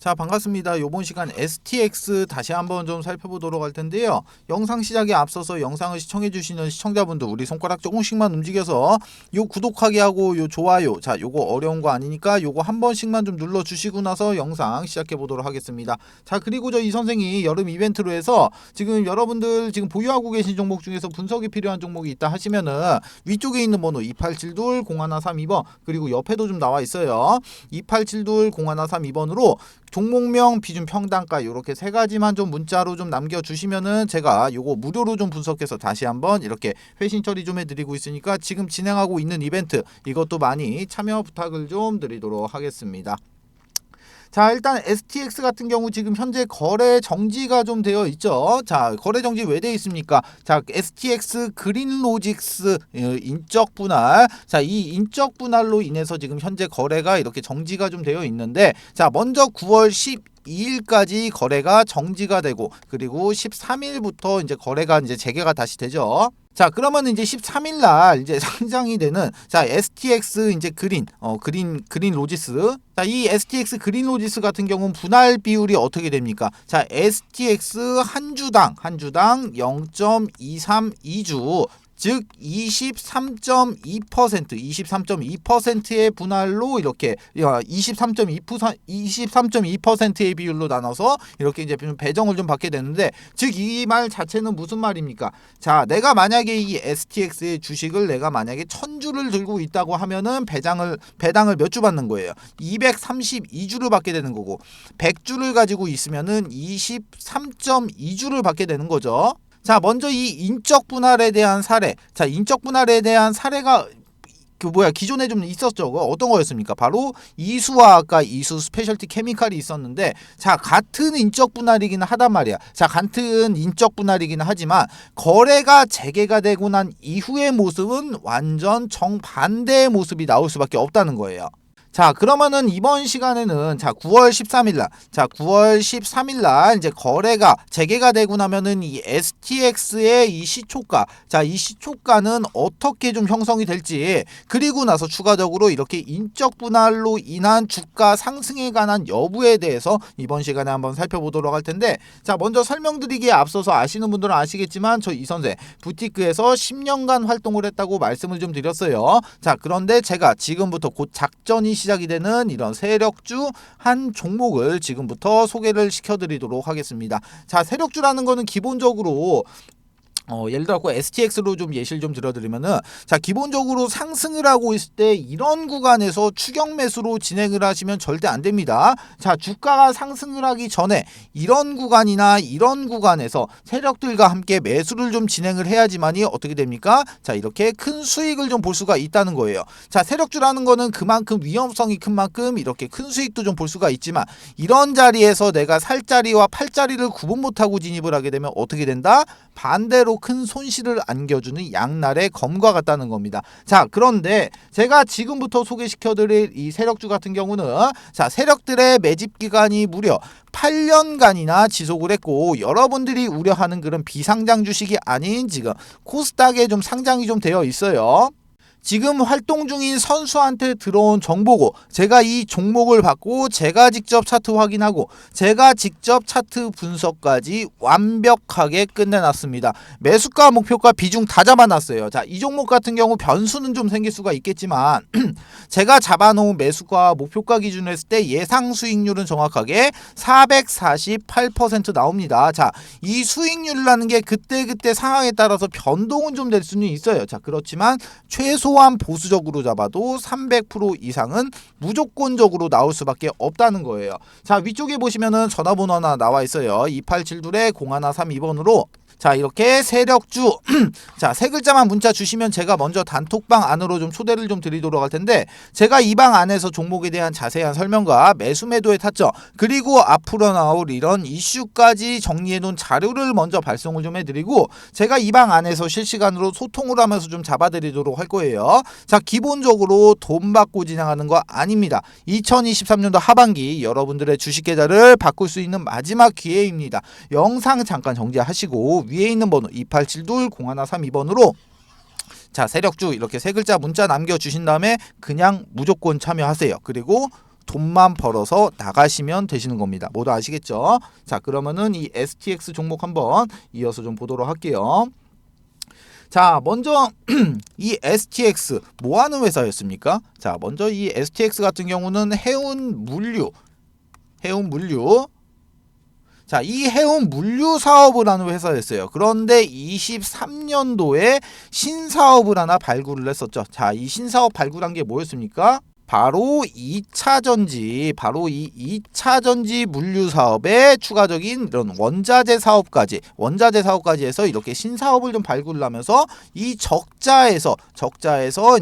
자, 반갑습니다. 요번 시간 STX 다시 한번 좀 살펴보도록 할 텐데요. 영상 시작에 앞서서 영상을 시청해 주시는 시청자분들 우리 손가락 조금씩만 움직여서 요 구독하기 하고 요 좋아요, 자 요거 어려운 거 아니니까 요거 한 번씩만 좀 눌러 주시고 나서 영상 시작해 보도록 하겠습니다. 자, 그리고 저 이 선생이 여름 이벤트로 해서 지금 여러분들 지금 보유하고 계신 종목 중에서 분석이 필요한 종목이 있다 하시면은 위쪽에 있는 번호 2872-0132번 그리고 옆에도 좀 나와 있어요. 2872-0132번으로 종목명, 비중, 평단가 이렇게 세 가지만 좀 문자로 좀 남겨주시면은 제가 요거 무료로 좀 분석해서 다시 한번 이렇게 회신 처리 좀 해드리고 있으니까 지금 진행하고 있는 이벤트 이것도 많이 참여 부탁을 좀 드리도록 하겠습니다. 자, 일단 STX 같은 경우 지금 현재 거래 정지가 좀 되어 있죠. 자, 거래 정지 왜 되어 있습니까? 자, STX 그린로직스 인적 분할. 자, 이 인적 분할로 인해서 지금 현재 거래가 이렇게 정지가 좀 되어 있는데, 자, 먼저 9월 12일까지 거래가 정지가 되고, 그리고 13일부터 이제 거래가 이제 재개가 다시 되죠. 자, 그러면 이제 13일 날 이제 상장이 되는 자, STX 이제 그린 로지스. 자, 이 STX 그린 로지스 같은 경우는 분할 비율이 어떻게 됩니까? 자, STX 한 주당 0.232주 즉 23.2%의 분할로 이렇게 23.2%의 비율로 나눠서 이렇게 이제 배정을 좀 받게 되는데, 즉 이 말 자체는 무슨 말입니까? 자, 내가 만약에 이 STX의 주식을 내가 만약에 1000주를 들고 있다고 하면은 배당을 몇 주 받는 거예요? 232주를 받게 되는 거고, 100주를 가지고 있으면은 23.2주를 받게 되는 거죠. 자, 먼저 이 인적 분할에 대한 사례. 자, 인적 분할에 대한 사례가 기존에 좀 있었죠. 어떤 거였습니까? 바로 이수화학과 이수 스페셜티 케미칼이 있었는데, 자, 같은 인적 분할이기는 하단 말이야. 자, 같은 인적 분할이기는 하지만 거래가 재개가 되고 난 이후의 모습은 완전 정반대의 모습이 나올 수밖에 없다는 거예요. 자, 그러면은 이번 시간에는 자, 9월 13일 날 이제 거래가 재개가 되고 나면은 이 STX의 이 시초가, 자, 이 시초가는 어떻게 좀 형성이 될지, 그리고 나서 추가적으로 이렇게 인적 분할로 인한 주가 상승에 관한 여부에 대해서 이번 시간에 한번 살펴보도록 할 텐데, 자, 먼저 설명드리기에 앞서서 아시는 분들은 아시겠지만 저 이 선생 부티크에서 10년간 활동을 했다고 말씀을 좀 드렸어요. 자, 그런데 제가 지금부터 곧 작전이 시작이 되는 이런 세력주 한 종목을 지금부터 소개를 시켜드리도록 하겠습니다. 자, 세력주라는 거는 기본적으로 예를 들어 STX로 좀 예시를 좀 들어드리면은, 자, 기본적으로 상승을 하고 있을 때 이런 구간에서 추격 매수로 진행을 하시면 절대 안 됩니다. 자, 주가가 상승을 하기 전에 이런 구간이나 이런 구간에서 세력들과 함께 매수를 좀 진행을 해야지만이 어떻게 됩니까? 자, 이렇게 큰 수익을 좀 볼 수가 있다는 거예요. 자, 세력주라는 거는 그만큼 위험성이 큰 만큼 이렇게 큰 수익도 좀 볼 수가 있지만, 이런 자리에서 내가 살 자리와 팔 자리를 구분 못하고 진입을 하게 되면 어떻게 된다? 반대로 큰 손실을 안겨주는 양날의 검과 같다는 겁니다. 자, 그런데 제가 지금부터 소개시켜드릴 이 세력주 같은 경우는, 자, 세력들의 매집 기간이 무려 8년간이나 지속을 했고, 여러분들이 우려하는 그런 비상장 주식이 아닌 지금 코스닥에 좀 상장이 좀 되어 있어요. 지금 활동 중인 선수한테 들어온 정보고, 제가 이 종목을 받고 제가 직접 차트 확인하고 제가 직접 차트 분석까지 완벽하게 끝내놨습니다. 매수가, 목표가, 비중 다 잡아놨어요. 자, 이 종목 같은 경우 변수는 좀 생길 수가 있겠지만 제가 잡아놓은 매수가, 목표가 기준으로 했을 때 예상 수익률은 정확하게 448% 나옵니다. 자, 이 수익률이라는 게 그때 상황에 따라서 변동은 좀 될 수는 있어요. 자, 그렇지만 최소한 보수적으로 잡아도 300% 이상은 무조건적으로 나올 수밖에 없다는 거예요. 자, 위쪽에 보시면은 전화번호 하나 나와 있어요. 2872-0132번으로. 자, 이렇게 세력주 자, 세 글자만 문자 주시면 제가 먼저 단톡방 안으로 좀 초대를 좀 드리도록 할 텐데, 제가 이 방 안에서 종목에 대한 자세한 설명과 매수 매도의 타점, 그리고 앞으로 나올 이런 이슈까지 정리해 놓은 자료를 먼저 발송을 좀 해드리고, 제가 이 방 안에서 실시간으로 소통을 하면서 좀 잡아드리도록 할 거예요. 자, 기본적으로 돈 받고 진행하는 거 아닙니다. 2023년도 하반기 여러분들의 주식 계좌를 바꿀 수 있는 마지막 기회입니다. 영상 잠깐 정지하시고 위에 있는 번호 2872-0132번으로 자, 세력주 이렇게 세 글자 문자 남겨주신 다음에 그냥 무조건 참여하세요. 그리고 돈만 벌어서 나가시면 되시는 겁니다. 모두 아시겠죠? 자, 그러면은 이 STX 종목 한번 이어서 좀 보도록 할게요. 자, 먼저 이 STX 뭐 하는 회사였습니까? 자, 먼저 이 STX 같은 경우는 해운물류. 자, 이 해운물류 사업을 하는 회사였어요. 그런데 23년도에 신사업을 하나 발굴을 했었죠. 자, 이 신사업 발굴한 게 뭐였습니까? 바로 2차전지, 바로 이 2차전지 물류 사업에 추가적인 이런 원자재 사업까지 해서 이렇게 신사업을 좀 발굴을 하면서 이 적자에서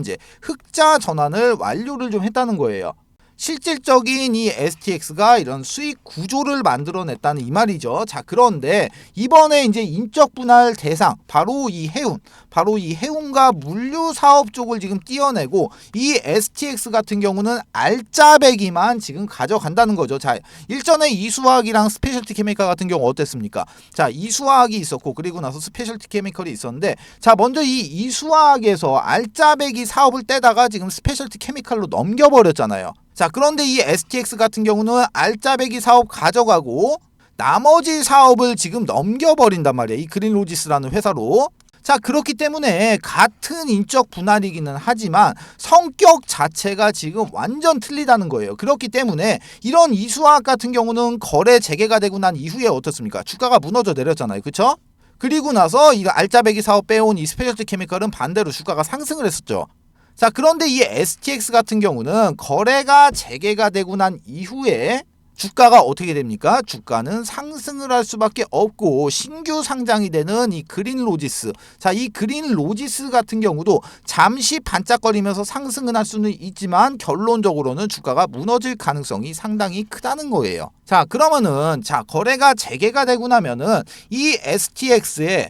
이제 흑자 전환을 완료를 좀 했다는 거예요. 실질적인 이 STX가 이런 수익 구조를 만들어냈다는 이 말이죠. 자, 그런데 이번에 이제 인적 분할 대상 바로 이 해운과 물류 사업 쪽을 지금 띄어내고 이 STX 같은 경우는 알짜배기만 지금 가져간다는 거죠. 자, 일전에 이수화학이랑 스페셜티 케미칼 같은 경우 어땠습니까? 자, 이수화학이 있었고 그리고 나서 스페셜티 케미칼이 있었는데, 자, 먼저 이 이수화학에서 알짜배기 사업을 떼다가 지금 스페셜티 케미칼로 넘겨버렸잖아요. 자, 그런데 이 STX 같은 경우는 알짜배기 사업 가져가고 나머지 사업을 지금 넘겨버린단 말이에요. 이 그린로지스라는 회사로. 자, 그렇기 때문에 같은 인적 분할이기는 하지만 성격 자체가 지금 완전 틀리다는 거예요. 그렇기 때문에 이런 이수화학 같은 경우는 거래 재개가 되고 난 이후에 어떻습니까? 주가가 무너져 내렸잖아요. 그렇죠? 그리고 나서 이 알짜배기 사업 빼온 이 스페셜티 케미칼은 반대로 주가가 상승을 했었죠. 자, 그런데 이 STX 같은 경우는 거래가 재개가 되고 난 이후에 주가가 어떻게 됩니까? 주가는 상승을 할 수밖에 없고 신규 상장이 되는 이 그린로지스. 자, 이 그린로지스 같은 경우도 잠시 반짝거리면서 상승은 할 수는 있지만 결론적으로는 주가가 무너질 가능성이 상당히 크다는 거예요. 자, 그러면은 거래가 재개가 되고 나면은 이 STX의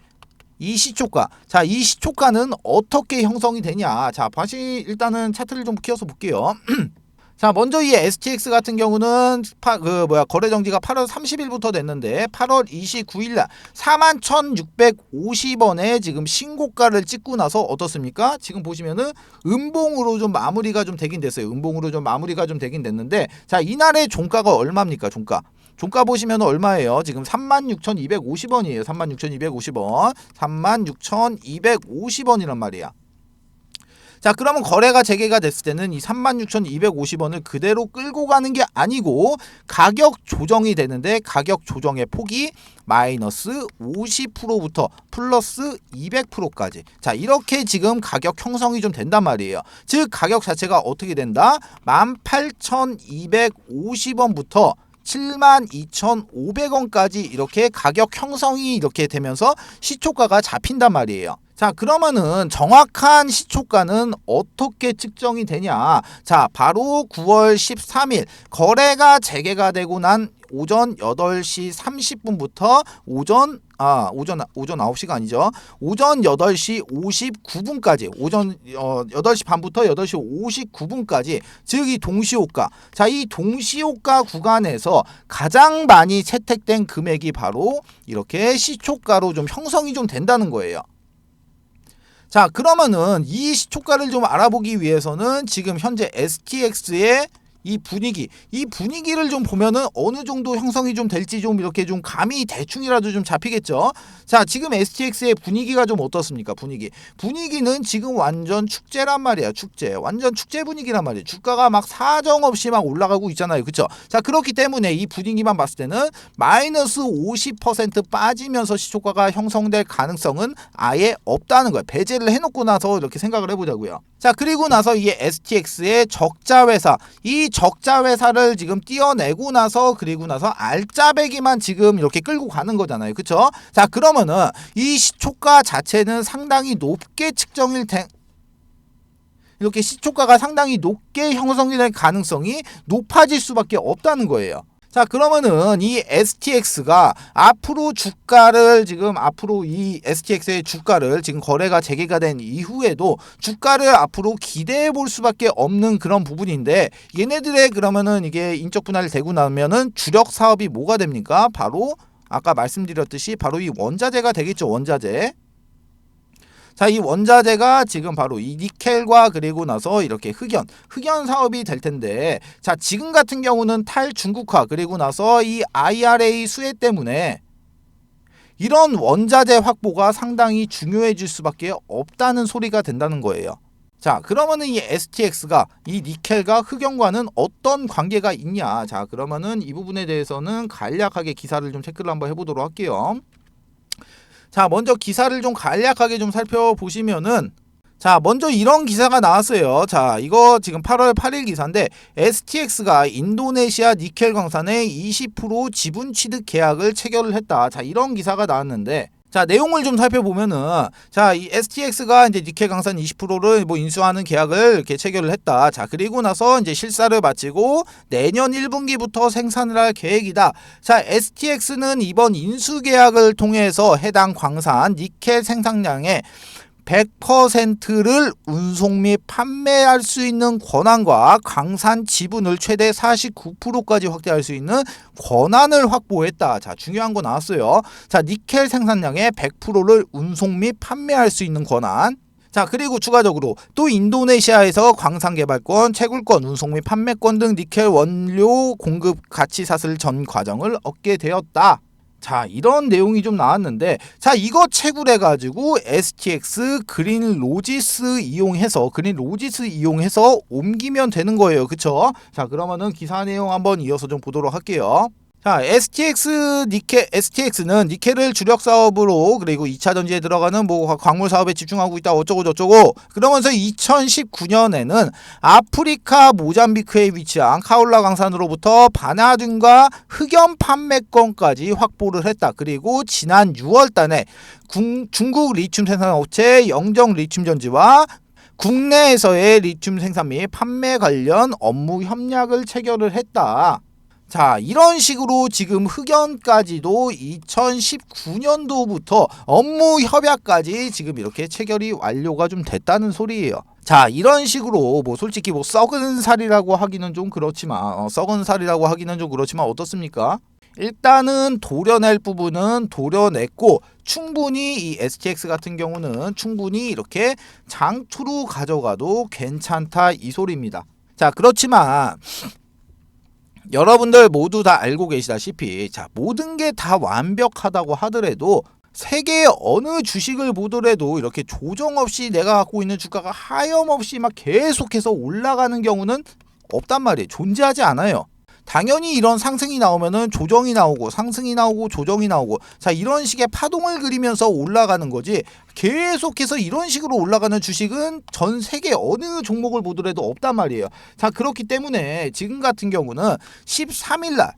이 시초가. 자, 이 시초가는 어떻게 형성이 되냐. 자, 다시 일단은 차트를 좀 키워서 볼게요. 자, 먼저 이 STX 같은 경우는 거래 정지가 8월 30일부터 됐는데 8월 29일 날 41,650원에 지금 신고가를 찍고 나서 어떻습니까? 지금 보시면은 음봉으로 좀 마무리가 좀 되긴 됐어요. 됐는데, 자, 이날의 종가가 얼마입니까? 종가 보시면 얼마예요? 지금 36,250원이에요. 36,250원. 36,250원이란 말이야. 자, 그러면 거래가 재개가 됐을 때는 이 36,250원을 그대로 끌고 가는 게 아니고 가격 조정이 되는데, 가격 조정의 폭이 마이너스 50%부터 플러스 200%까지. 자, 이렇게 지금 가격 형성이 좀 된단 말이에요. 즉 가격 자체가 어떻게 된다? 18,250원부터 72,500원까지 이렇게 가격 형성이 이렇게 되면서 시초가가 잡힌단 말이에요. 자, 그러면은 정확한 시초가는 어떻게 측정이 되냐? 자, 바로 9월 13일 거래가 재개가 되고 난 오전 8시 30분부터 오전 9시가 아니죠. 오전 8시 59분까지, 오전 8시 반부터 8시 59분까지, 즉 이 동시호가. 자, 이 동시호가 구간에서 가장 많이 채택된 금액이 바로 이렇게 시초가로 좀 형성이 좀 된다는 거예요. 자, 그러면은 이 시초가를 좀 알아보기 위해서는 지금 현재 STX의 이 분위기를 좀 보면은 어느 정도 형성이 좀 될지 좀 이렇게 좀 감이 대충이라도 좀 잡히겠죠. 자, 지금 STX의 분위기가 좀 어떻습니까? 분위기는 지금 완전 축제란 말이야. 완전 축제 분위기란 말이야. 주가가 막 사정없이 막 올라가고 있잖아요. 그쵸? 자, 그렇기 때문에 이 분위기만 봤을 때는 마이너스 50% 빠지면서 시초가가 형성될 가능성은 아예 없다는 거야. 배제를 해놓고 나서 이렇게 생각을 해보자고요. 자, 그리고 나서 이 STX의 적자 회사, 이 적자 회사를 지금 띄어내고 나서 그리고 나서 알짜배기만 지금 이렇게 끌고 가는 거잖아요. 그쵸? 자, 그러면은 이 시초가 자체는 상당히 높게 이렇게 시초가가 상당히 높게 형성이 될 가능성이 높아질 수밖에 없다는 거예요. 자, 그러면은 이 STX가 앞으로 이 STX의 주가를 지금 거래가 재개가 된 이후에도 주가를 앞으로 기대해 볼 수밖에 없는 그런 부분인데, 얘네들의 그러면은 이게 인적 분할이 되고 나면은 주력 사업이 뭐가 됩니까? 바로 아까 말씀드렸듯이 바로 이 원자재가 되겠죠. 원자재. 자, 이 원자재가 지금 바로 이 니켈과 그리고 나서 이렇게 흑연 사업이 될 텐데, 자, 지금 같은 경우는 탈중국화 그리고 나서 이 IRA 수혜 때문에 이런 원자재 확보가 상당히 중요해질 수밖에 없다는 소리가 된다는 거예요. 자, 그러면은 이 STX가 이 니켈과 흑연과는 어떤 관계가 있냐? 자, 그러면은 이 부분에 대해서는 간략하게 기사를 좀 체크를 한번 해보도록 할게요. 자, 먼저 기사를 좀 간략하게 좀 살펴보시면은, 자, 먼저 이런 기사가 나왔어요. 자, 이거 지금 8월 8일 기사인데, STX가 인도네시아 니켈 광산에 20% 지분 취득 계약을 체결을 했다. 자, 이런 기사가 나왔는데, 자, 내용을 좀 살펴보면은, 자, 이 STX가 이제 니켈 강산 20%를 뭐 인수하는 계약을 이렇게 체결을 했다. 자, 그리고 나서 이제 실사를 마치고 내년 1분기부터 생산을 할 계획이다. 자, STX는 이번 인수 계약을 통해서 해당 광산 니켈 생산량의 100%를 운송 및 판매할 수 있는 권한과 광산 지분을 최대 49%까지 확대할 수 있는 권한을 확보했다. 자, 중요한 거 나왔어요. 자, 니켈 생산량의 100%를 운송 및 판매할 수 있는 권한. 자, 그리고 추가적으로 또 인도네시아에서 광산 개발권, 채굴권, 운송 및 판매권 등 니켈 원료 공급 가치 사슬 전 과정을 얻게 되었다. 자, 이런 내용이 좀 나왔는데, 자, 이거 채굴해가지고 STX 그린 로지스 이용해서 옮기면 되는 거예요. 그쵸? 자, 그러면은 기사 내용 한번 이어서 좀 보도록 할게요. 자, STX는 니켈을 주력 사업으로 그리고 2차 전지에 들어가는 뭐 광물 사업에 집중하고 있다 어쩌고 저쩌고, 그러면서 2019년에는 아프리카 모잠비크에 위치한 카올라 광산으로부터 바나듐과 흑연 판매권까지 확보를 했다. 그리고 지난 6월 달에 중국 리튬 생산업체 영정 리튬 전지와 국내에서의 리튬 생산 및 판매 관련 업무 협약을 체결을 했다. 자, 이런 식으로 지금 흑연까지도 2019년도부터 업무 협약까지 지금 이렇게 체결이 완료가 좀 됐다는 소리예요. 자, 이런 식으로 뭐 솔직히 뭐 썩은 살이라고 하기는 좀 그렇지만 어떻습니까? 일단은 도려낼 부분은 도려냈고, 충분히 이 STX 같은 경우는 충분히 이렇게 장투로 가져가도 괜찮다 이 소리입니다. 자, 그렇지만 여러분들 모두 다 알고 계시다시피, 자, 모든 게 다 완벽하다고 하더라도 세계의 어느 주식을 보더라도 이렇게 조정 없이 내가 갖고 있는 주가가 하염없이 막 계속해서 올라가는 경우는 없단 말이에요. 존재하지 않아요. 당연히 이런 상승이 나오면은 조정이 나오고 상승이 나오고 조정이 나오고, 자, 이런 식의 파동을 그리면서 올라가는 거지, 계속해서 이런 식으로 올라가는 주식은 전 세계 어느 종목을 보더라도 없단 말이에요. 자, 그렇기 때문에 지금 같은 경우는 13일날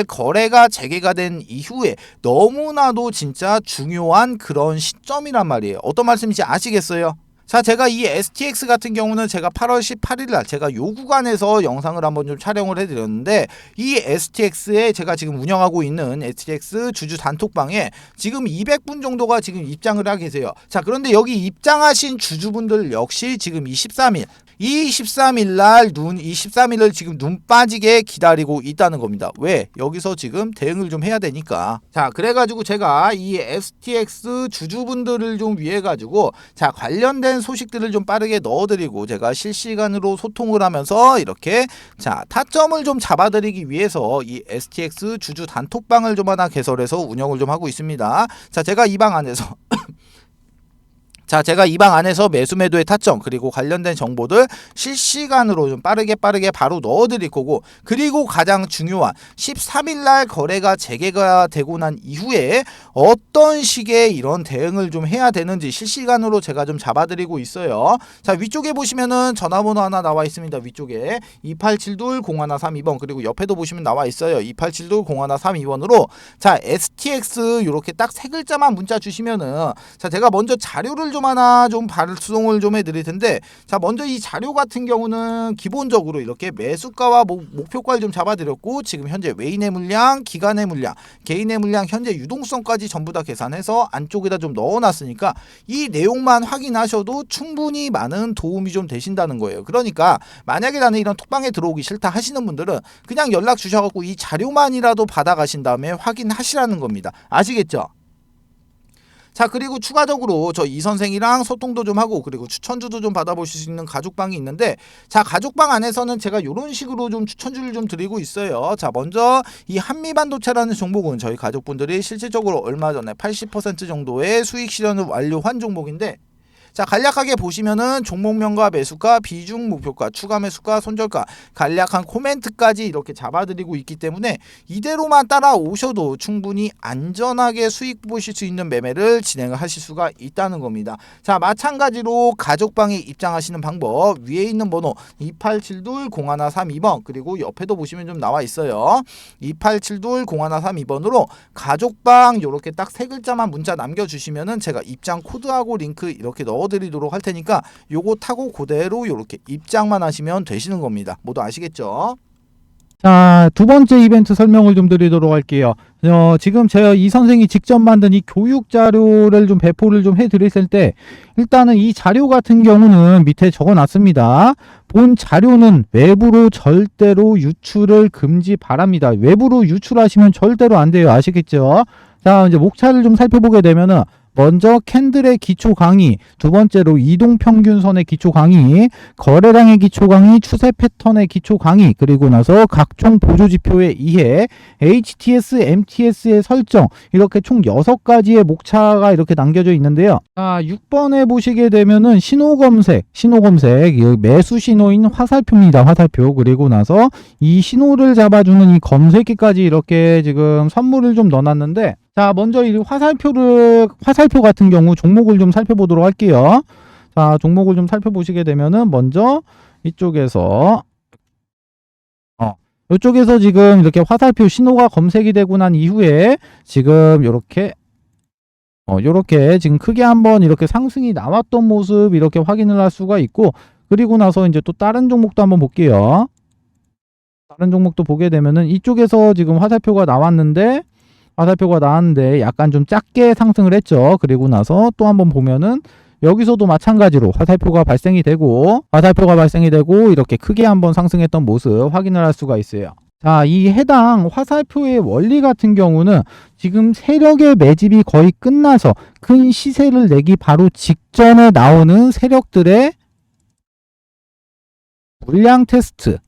거래가 재개가 된 이후에 너무나도 진짜 중요한 그런 시점이란 말이에요. 어떤 말씀인지 아시겠어요? 자, 제가 이 STX 같은 경우는 제가 8월 18일 날 제가 요 구간에서 영상을 한번 좀 촬영을 해드렸는데, 이 STX에 제가 지금 운영하고 있는 STX 주주 단톡방에 지금 200분 정도가 지금 입장을 하고 계세요. 자, 그런데 여기 입장하신 주주분들 역시 지금 이 13일을 지금 눈 빠지게 기다리고 있다는 겁니다. 왜? 여기서 지금 대응을 좀 해야 되니까. 자, 그래가지고 제가 이 STX 주주분들을 좀 위해 가지고, 자, 관련된 소식들을 좀 빠르게 넣어드리고, 제가 실시간으로 소통을 하면서 이렇게, 자, 타점을 좀 잡아드리기 위해서 이 STX 주주 단톡방을 좀 하나 개설해서 운영을 좀 하고 있습니다. 자, 제가 이 방 안에서 매수 매도의 타점 그리고 관련된 정보들 실시간으로 좀 빠르게 바로 넣어드릴 거고, 그리고 가장 중요한 13일날 거래가 재개가 되고 난 이후에 어떤 식의 이런 대응을 좀 해야 되는지 실시간으로 제가 좀 잡아드리고 있어요. 자, 위쪽에 보시면은 전화번호 하나 나와 있습니다. 위쪽에 2872-0132번, 그리고 옆에도 보시면 나와 있어요. 2872-0132번으로 자, STX 이렇게 딱 세 글자만 문자 주시면은, 자, 제가 먼저 자료를 좀 하나 좀 발송을 좀 해드릴 텐데, 자, 먼저 이 자료 같은 경우는 기본적으로 이렇게 매수가와 목표가를 좀 잡아드렸고, 지금 현재 외인의 물량, 기간의 물량, 개인의 물량, 현재 유동성까지 전부 다 계산해서 안쪽에다 좀 넣어놨으니까 이 내용만 확인하셔도 충분히 많은 도움이 좀 되신다는 거예요. 그러니까 만약에 나는 이런 톡방에 들어오기 싫다 하시는 분들은 그냥 연락 주셔갖고 이 자료만이라도 받아가신 다음에 확인하시라는 겁니다. 아시겠죠? 자, 그리고 추가적으로 저 이 선생이랑 소통도 좀 하고 그리고 추천주도 좀 받아보실 수 있는 가족방이 있는데, 자, 가족방 안에서는 제가 이런 식으로 좀 추천주를 좀 드리고 있어요. 자, 먼저 이 한미반도체라는 종목은 저희 가족분들이 실질적으로 얼마 전에 80% 정도의 수익 실현을 완료한 종목인데, 자, 간략하게 보시면은 종목명과 매수가, 비중 목표가, 추가 매수가, 손절가, 간략한 코멘트까지 이렇게 잡아드리고 있기 때문에 이대로만 따라오셔도 충분히 안전하게 수익 보실 수 있는 매매를 진행을 하실 수가 있다는 겁니다. 자, 마찬가지로 가족방에 입장하시는 방법, 위에 있는 번호 2872-0132번, 그리고 옆에도 보시면 좀 나와 있어요. 2872-0132번으로 가족방 이렇게 딱 세 글자만 문자 남겨주시면은 제가 입장 코드하고 링크 이렇게 넣어드리도록 할 테니까 요거 타고 그대로 이렇게 입장만 하시면 되시는 겁니다. 모두 아시겠죠? 자, 두 번째 이벤트 설명을 좀 드리도록 할게요. 지금 제가 이 선생이 직접 만든 이 교육 자료를 좀 배포를 좀 해드렸을 때, 일단은 이 자료 같은 경우는 밑에 적어 놨습니다. 본 자료는 외부로 절대로 유출을 금지 바랍니다. 외부로 유출하시면 절대로 안 돼요. 아시겠죠? 자, 이제 목차를 좀 살펴보게 되면은, 먼저 캔들의 기초 강의, 두 번째로 이동평균선의 기초 강의, 거래량의 기초 강의, 추세 패턴의 기초 강의, 그리고 나서 각종 보조지표의 이해, HTS, MTS의 설정, 이렇게 총 6가지의 목차가 이렇게 남겨져 있는데요. 자, 6번에 보시게 되면은 신호검색, 매수 신호인 화살표입니다. 화살표. 그리고 나서 이 신호를 잡아주는 이 검색기까지 이렇게 지금 선물을 좀 넣어놨는데, 자, 먼저 이 화살표 같은 경우 종목을 좀 살펴보도록 할게요. 자, 종목을 좀 살펴보시게 되면은 먼저 이쪽에서 이쪽에서 지금 이렇게 화살표 신호가 검색이 되고 난 이후에 지금 요렇게 지금 크게 한번 이렇게 상승이 나왔던 모습 이렇게 확인을 할 수가 있고, 그리고 나서 이제 또 다른 종목도 한번 볼게요. 다른 종목도 보게 되면은 이쪽에서 지금 화살표가 나왔는데 약간 좀 작게 상승을 했죠. 그리고 나서 또 한번 보면은 여기서도 마찬가지로 화살표가 발생이 되고 이렇게 크게 한번 상승했던 모습 확인을 할 수가 있어요. 자, 이 해당 화살표의 원리 같은 경우는 지금 세력의 매집이 거의 끝나서 큰 시세를 내기 바로 직전에 나오는 세력들의 물량 테스트,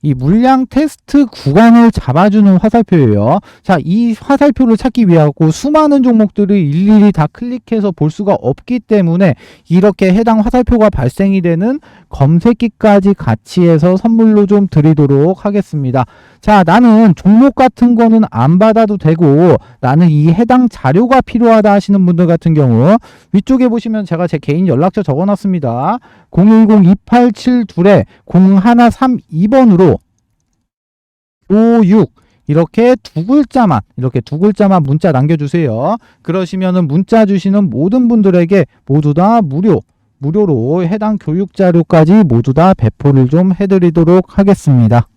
이 물량 테스트 구간을 잡아주는 화살표예요. 자, 이 화살표를 찾기 위하고 수많은 종목들을 일일이 다 클릭해서 볼 수가 없기 때문에 이렇게 해당 화살표가 발생이 되는 검색기까지 같이 해서 선물로 좀 드리도록 하겠습니다. 자, 나는 종목 같은 거는 안 받아도 되고 나는 이 해당 자료가 필요하다 하시는 분들 같은 경우 위쪽에 보시면 제가 제 개인 연락처 적어놨습니다. 010-287-0132번으로 교육 이렇게 두 글자만 문자 남겨주세요. 그러시면은 문자 주시는 모든 분들에게 모두 다 무료로 해당 교육 자료까지 모두 다 배포를 좀 해드리도록 하겠습니다.